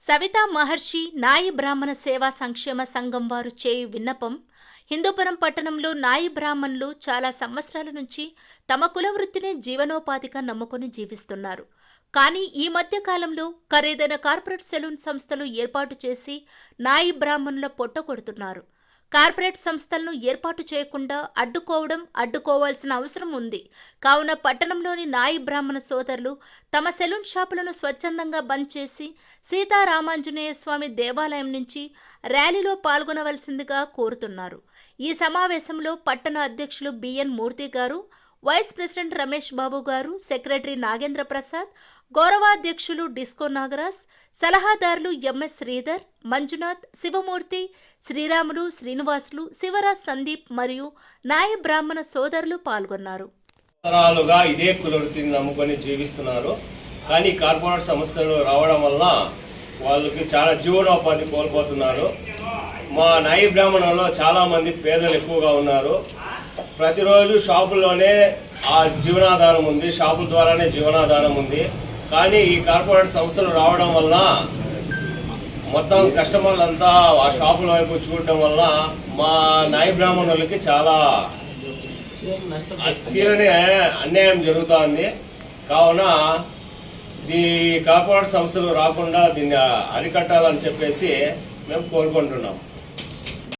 సవితా మహర్షి నాయి బ్రాహ్మణ సేవా సంక్షేమ సంఘం వారు చేయు విన్నపం. హిందూపురం పట్టణంలో నాయి బ్రాహ్మణులు చాలా సంవత్సరాల నుంచి తమ కుల వృత్తిని జీవనోపాధిగా నమ్ముకొని జీవిస్తున్నారు. కానీ ఈ మధ్య కాలంలో ఖరీదైన కార్పొరేట్ సెలూన్ సంస్థలు ఏర్పాటు చేసి నాయి బ్రాహ్మణుల పొట్ట కొడుతున్నారు. కార్పొరేట్ సంస్థలను ఏర్పాటు చేయకుండా అడ్డుకోవాల్సిన అవసరం ఉంది. కావున పట్టణంలోని నాయి బ్రాహ్మణ సోదరులు తమ సెలూన్ షాపులను స్వచ్ఛందంగా బంద్ చేసి సీతారామాంజనేయ స్వామి దేవాలయం నుంచి ర్యాలీలో పాల్గొనవలసిందిగా కోరుతున్నారు. ఈ సమావేశంలో పట్టణ అధ్యక్షులు బిఎన్ మూర్తి గారు, వైస్ ప్రెసిడెంట్ రమేష్ బాబు గారు, సెక్రటరీ నాగేంద్ర ప్రసాద్, గౌరవాధ్యక్షులు డిస్కో నాగరాజ్, సలహాదారులు ఎంఎస్ శ్రీధర్, మంజునాథ్, శివమూర్తి, శ్రీరాములు, శ్రీనివాసులు, శివరాజ్, సందీప్ మరియు నాయ బ్రాహ్మణ సోదరులు పాల్గొన్నారు. తరాలుగా ఇదే కుల వృత్తిని నమ్ముకొని జీవిస్తున్నారు. కానీ కార్పొరేట్ సమస్యలు రావడం వల్ల వాళ్ళకి చాలా జీవనోపాధి కోల్పోతున్నారు. మా నాయి బ్రాహ్మణంలో చాలామంది పేదలు ఎక్కువగా ఉన్నారు. ప్రతిరోజు షాపుల్లోనే ఆ జీవనాధారం ఉంది, షాపుల ద్వారానే జీవనాధారం ఉంది. కానీ ఈ కార్పొరేట్ సంస్థలు రావడం వల్ల మొత్తం కస్టమర్లు అంతా ఆ షాపుల వైపు చూడటం వల్ల మా నాయి బ్రాహ్మణులకి చాలా తీరని అన్యాయం జరుగుతోంది. కావున ఈ కార్పొరేట్ సంస్థలు రాకుండా దీన్ని అరికట్టాలని చెప్పేసి మేము కోరుకుంటున్నాం.